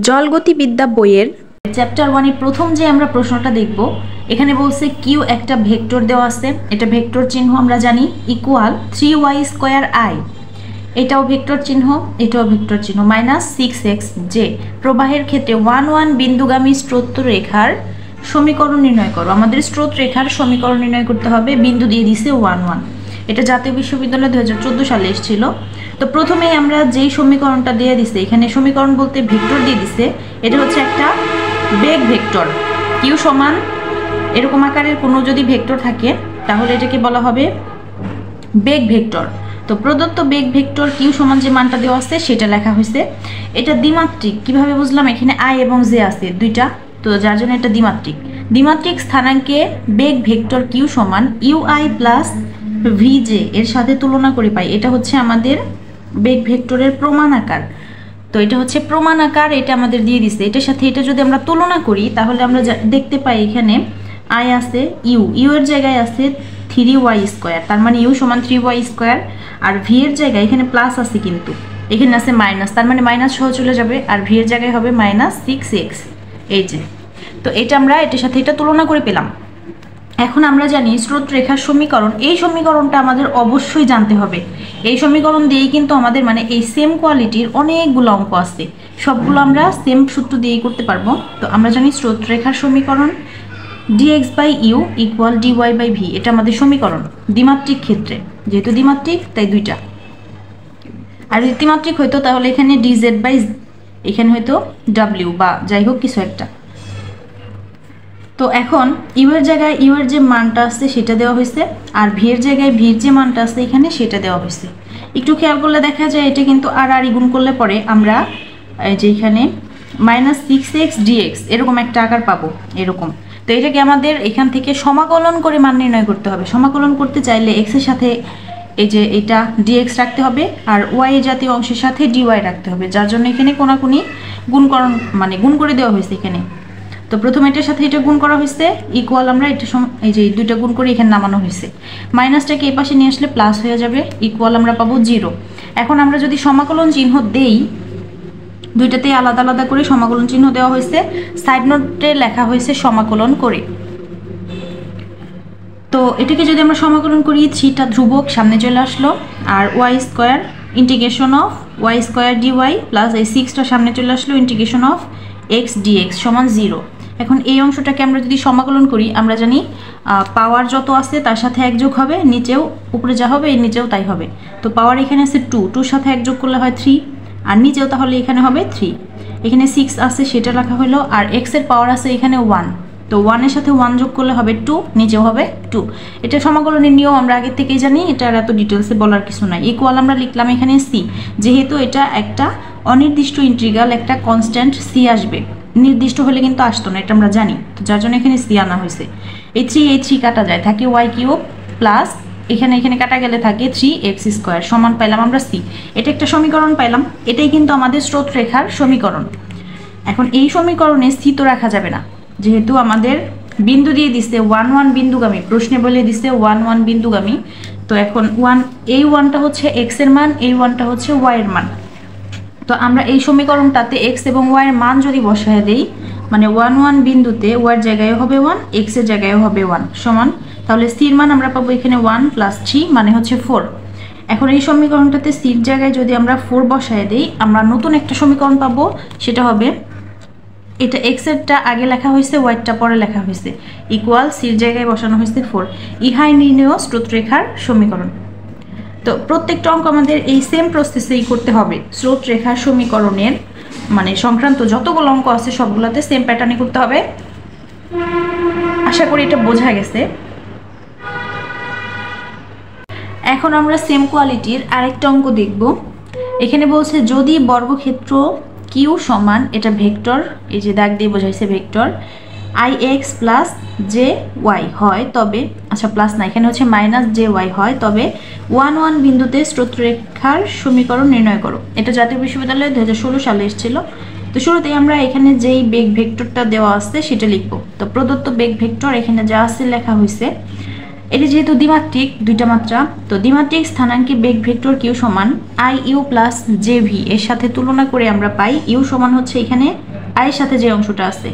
জলগতিবিদ্যা বইয়ের চ্যাপ্টার 1 এর প্রথম যে আমরা প্রশ্নটা দেখব, এখানে বলছে কিউ একটা ভেক্টর দেওয়া আছে, এটা ভেক্টর চিহ্ন আমরা জানি ইকুয়াল 3y²i, এটাও ভেক্টর চিহ্ন, এটাও ভেক্টর চিহ্ন, -6xj প্রবাহের ক্ষেত্রে 1 1 বিন্দুগামী স্রোতরেখার সমীকরণ নির্ণয় করো। আমাদের স্রোতরেখার সমীকরণ নির্ণয় করতে হবে, বিন্দু দিয়ে দিছে 1 1। এটা জাতীয় বিশ্ববিদ্যালয় 2014 সালে এসেছিল। তো প্রথমেই আমরা যেই সমীকরণটা দিয়ে দিছে, এখানে সমীকরণ বলতে ভেক্টর দিয়ে দিছে, এটা হচ্ছে একটা বেগ ভেক্টর। কিউ সমান এরকম আকারের কোনো যদি ভেক্টর থাকে তাহলে এটাকে বলা হবে বেগ ভেক্টর। তো প্রদত্ত বেগ ভেক্টর কিউ সমান যে মানটা দেওয়া আছে সেটা লেখা হয়েছে। এটা দ্বিমাত্রিক কিভাবে বুঝলাম, এখানে আই এবং জে আছে দুইটা, তো যার জন্য এটা দ্বিমাত্রিক। দ্বিমাত্রিক স্থানাঙ্কে বেগ ভেক্টর কিউ সমান ইউআই প্লাস ভিজে এর সাথে তুলনা করে পাই। এটা হচ্ছে আমাদের বেগ ভেক্টরের প্রমাণ আকার। তো এটা হচ্ছে প্রমাণ আকার, এটা আমাদের দিয়ে দিছে। এটার সাথে এটা যদি আমরা তুলনা করি তাহলে আমরা দেখতে পাই এখানে আই আছে ইউ এর জায়গায় আছে 3y², তার মানে ইউ সমান 3y², আর ভি এর জায়গায় এখানে প্লাস আছে কিন্তু এখানে আছে মাইনাস, তার মানে মাইনাস সহ চলে যাবে, আর ভি এর জায়গায় হবে -6x। এই যে, তো এটা আমরা এটার সাথে এটা তুলনা করে পেলাম। এখন আমরা জানি স্রোতরেখার সমীকরণ, এই সমীকরণটা আমাদের অবশ্যই জানতে হবে। এই সমীকরণ দিয়েই কিন্তু আমাদের মানে এই সেম কোয়ালিটির অনেকগুলো অঙ্ক আছে, সবগুলো আমরা সেম সূত্র দিয়েই করতে পারবো। তো আমরা জানি স্রোতরেখার সমীকরণ dx/u = dy/v, এটা আমাদের সমীকরণ দ্বিমাত্রিক ক্ষেত্রে। যেহেতু দ্বিমাত্রিক তাই দুইটা, আর যদি ত্রিমাত্রিক হইতো তাহলে এখানে dz/ এখানে হয়তো w বা যাই হোক কিছু একটা। তো এখন ইউ এর জায়গায় ইউ এর যে মানটা আছে সেটা দেওয়া হয়েছে, আর ভি এর জায়গায় ভির যে মানটা আছে এখানে সেটা দেওয়া হয়েছে। একটু খেয়াল করলে দেখা যায় এটা কিন্তু আর গুণ করলে পরে আমরা যে এখানে -6x dx এরকম একটা আকার পাবো এরকম। তো এটাকে আমাদের এখান থেকে সমাকলন করে মান নির্ণয় করতে হবে। সমাকলন করতে চাইলে x এর সাথে এই যে এটা dx রাখতে হবে, আর y জাতীয় অংশের সাথে dy রাখতে হবে, যার জন্য এখানে কোনাকুনি গুণকরণ মানে গুণ করে দেওয়া হয়েছে এখানে। তো প্রথমে এটার সাথে এটা গুণ করা হয়েছে ইকুয়াল, আমরা এটা এই যে দুইটা গুণ করে এখানে নামানো হয়েছে, মাইনাসটাকে এই পাশে নিয়ে আসলে প্লাস হয়ে যাবে, ইকুয়াল আমরা পাবো 0। এখন আমরা যদি সমাকলন চিহ্ন দেই, দুইটাতেই আলাদা আলাদা করে সমাকলন চিহ্ন দেওয়া হয়েছে, সাইড নোটে লেখা হয়েছে সমাকলন করে। তো এটাকে যদি আমরা সমাকলন করি, 3টা ধ্রুবক সামনে চলে আসলো, আর y² integration of y² dy plus এই 6টা সামনে চলে আসলো ইন্টিগ্রেশন অফ x dx সমান 0। এখন এই অংশটাকে আমরা যদি সমাকলন করি, আমরা জানি পাওয়ার যত আছে তার সাথে 1 যোগ হবে, নিচেও উপরে যা হবে এই নিচেও তাই হবে। তো পাওয়ার এখানে আছে 2, 2 সাথে 1 যোগ করলে হয় 3, আর নিচেও তাহলে এখানে হবে 3। এখানে 6 আছে সেটা লেখা হলো, আর x এর পাওয়ার আছে এখানে 1, তো 1 এর সাথে 1 যোগ করলে হবে 2, নিচেও হবে 2। এটা সমাকলনের নিয়ম আমরা আগে থেকেই জানি, এটা এত ডিটেলসে বলার কিছু নাই। ইকুয়াল আমরা লিখলাম এখানে c, যেহেতু এটা একটা অনির্দিষ্ট ইন্টিগ্রাল, একটা কনস্ট্যান্ট c আসবে, নির্দিষ্ট হলে কিন্তু আসতো না, এটা আমরা জানি। তো যার জন্য এখানে c আনা হয়েছে। এই 3 কাটা যায়, থাকে y³ প্লাস এখানে কাটা গেলে থাকে 3x² সমান পাইলাম আমরা c। এটা একটা সমীকরণ পাইলাম, এটাই কিন্তু আমাদের স্রোতরেখার সমীকরণ। এখন এই সমীকরণে c তো রাখা যাবে না, যেহেতু আমাদের বিন্দু দিয়ে দিচ্ছে 1 1 বিন্দুগামী, প্রশ্নে বলে দিচ্ছে 1 1 বিন্দুগামী। তো এখন এই 1টা হচ্ছে x এর মান, এই 1টা হচ্ছে y এর মান। তো আমরা এই সমীকরণটাতে x এবং y এর মান যদি বসায় দেই, মানে 1 1 বিন্দুতে y এর জায়গায় হবে 1, x এর জায়গায় হবে 1 সমান, তাহলে c এর মান আমরা পাবো এখানে 1 + 3 মানে হচ্ছে 4। এখন এই সমীকরণটাতে c এর জায়গায় যদি আমরা 4 বসায় দেই, আমরা নতুন একটা সমীকরণ পাবো, সেটা হবে এটা x এরটা আগে লেখা হয়েছে, y এরটা পরে লেখা হয়েছে, ইকুয়াল c এর জায়গায় বসানো হয়েছে 4। ইহাই নির্ণেয় স্রোতরেখার সমীকরণ। তো প্রত্যেকটা অঙ্ক আমাদের এই সেম প্রসেসেই করতে হবে। স্রোতরেখার সমীকরণের মানে সংক্রান্ত যতগুলো অঙ্ক আছে সবগুলোতে সেম প্যাটার্নে করতে হবে। আশা করি এটা বোঝা গেছে। এখন আমরা সেম কোয়ালিটির আরেকটা অঙ্ক দেখব। এখানে বলছে যদি বর্গক্ষেত্র কিউ সমান, এটা ভেক্টর, এই যে দাগ দিয়ে বোঝাইছে ভেক্টর, ix + jy হয় তবে, আচ্ছা প্লাস না, এখানে হচ্ছে -jy হয় তবে 1 1 বিন্দুতে স্রোতরেখার সমীকরণ নির্ণয় করো। এটা জাতীয় বিশ্ববিদ্যালয়ে 2016 সালে এসেছিল। তো শুরুতেই আমরা এখানে যেই বেগ ভেক্টরটা দেওয়া আছে সেটা লিখব। তো প্রদত্ত বেগ ভেক্টর এখানে যা আছে লেখা হয়েছে, এটা যেহেতু দ্বিমাত্রিক, দুইটা মাত্রা, তো দ্বিমাত্রিক স্থানাঙ্কে বেগ ভেক্টর কিউ সমান I U plus J V, এর সাথে তুলনা করে আমরা পাই ইউ সমান হচ্ছে এখানে আই এর সাথে যে অংশটা আছে,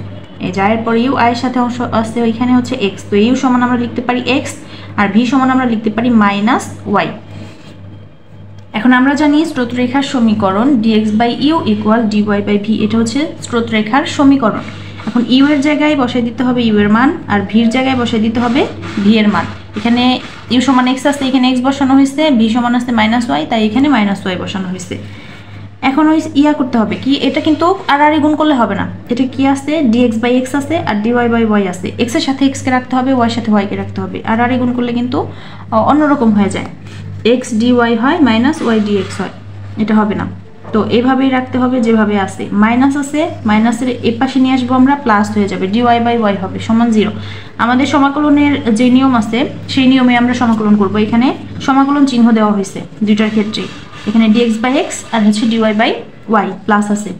এই যে আয়ের পর ইউ, আয়ের সাথে অংশ আছে ওইখানে হচ্ছে এক্স, তো ইউ সমান আমরা লিখতে পারি এক্স আর ভি সমান আমরা লিখতে পারি মাইনাস ওয়াই। এখন আমরা জানি স্রোতরেখার সমীকরণ dx by U equal dy by V, এটা হচ্ছে স্রোতরেখার সমীকরণ। এখন ইউ এর জায়গায় বসাই দিতে হবে ইউ এর মান, আর ভির জায়গায় বসাই দিতে হবে ভি এর মান। এখানে ইউ সমান এক্স আছে, এখানে এক্স বসানো হয়েছে, ভি সমান আছে মাইনাস ওয়াই, তাই এখানে মাইনাস ওয়াই বসানো হয়েছে। এখন ওই ইয়া করতে হবে কি, এটা কিন্তু আর গুণ করলে হবে না, এটা কি আছে dx বাই এক্স আছে আর dy বাই ওয়াই আছে, এক্স এর সাথে এক্স কে রাখতে হবে, ওয়াই এর সাথে ওয়াই কে রাখতে হবে, আর গুণ করলে কিন্তু অন্যরকম হয়ে যায়, এক্স dy হয় মাইনাস ওয়াই dx হয়, এটা হবে না। তো এইভাবেই রাখতে হবে যেভাবে আছে, মাইনাস আছে, মাইনাসের এই পাশে নিয়ে আসবো আমরা, প্লাস হয়ে যাবে, dy বাই ওয়াই হবে সমান 0। আমাদের সমাকলনের যে নিয়ম আছে সেই নিয়মে আমরা সমাকলন করব। এখানে সমাকলন চিহ্ন দেওয়া হয়েছে দুইটার ক্ষেত্রে, এখানে dx বাই এক্স আর হচ্ছে dy বাই ওয়াই প্লাস আছে।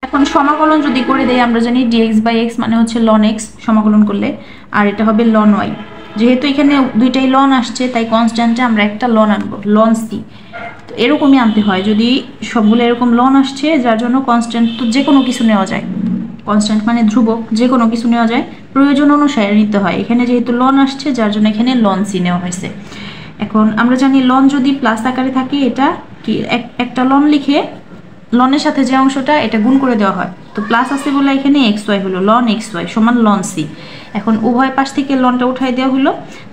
এখন সমাকলন যদি করে দেই, আমরা জানি dx বাই এক্স মানে হচ্ছে লন এক্স সমাকলন করলে, আর এটা হবে লন ওয়াই। যেহেতু এখানে দুইটাই লন আসছে তাই কনস্ট্যান্টে আমরা একটা লন আনবো, লন সি। তো এরকমই আনতে হয়, যদি সবগুলো এরকম লন আসছে যার জন্য কনস্ট্যান্ট তো যে কোনো কিছু নেওয়া যায়, কনস্ট্যান্ট মানে ধ্রুবক, যে কোনো কিছু নেওয়া যায়, প্রয়োজন অনুসারে নিতে হয়। এখানে যেহেতু লন আসছে যার জন্য এখানে লন সি নেওয়া হয়েছে। এখন আমরা জানি লন যদি প্লাস আকারে থাকে, এটা কি একটা লন লিখে লনের সাথে যে অংশটা এটা গুণ করে দেওয়া হয়, তো প্লাস আছে বলে এখানে এক্স ওয়াই হলো, লন এক্স ওয়াই সমান লন সি। এখন উভয় পাশ থেকে লনটা উঠাই দেওয়া হলো,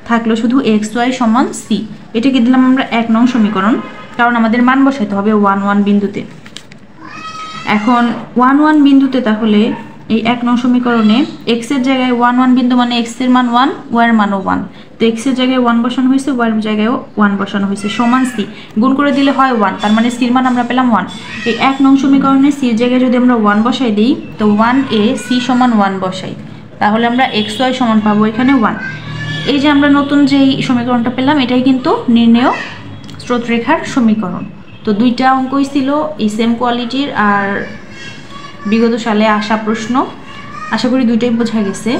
থাকলো শুধু এক্স ওয়াই সমান সি। এটাকে দিলাম আমরা 1 নং সমীকরণ, কারণ আমাদের মান বসাইতে হবে 1 1 বিন্দুতে। এখন 1 1 বিন্দুতে তাহলে এই 1 নং সমীকরণে এক্স এর জায়গায় 1 1 বিন্দু মানে এক্স এর মান 1, ওয়াই এর মানও 1, তো এক্স এর জায়গায় 1 বসানো হয়েছে, ওয়াই এর জায়গায়ও 1 বসানো হয়েছে, সমান সি। গুণ করে দিলে হয় 1, তার মানে সির মান আমরা পেলাম 1। এই 1 নং সমীকরণে সির জায়গায় যদি আমরা 1 বসাই দিই, তো 1a সি সমান 1 বসাই, তাহলে আমরা এক্স ওয়াই সমান পাবো এখানে 1। এই যে আমরা নতুন যেই সমীকরণটা পেলাম এটাই কিন্তু নির্ণেয় স্রোতরেখার সমীকরণ। তো দুইটা অঙ্কই ছিল এই সেম কোয়ালিটির আর বিগত সালে আসা প্রশ্ন, আশা করি দুইটাই বোঝা গেছে।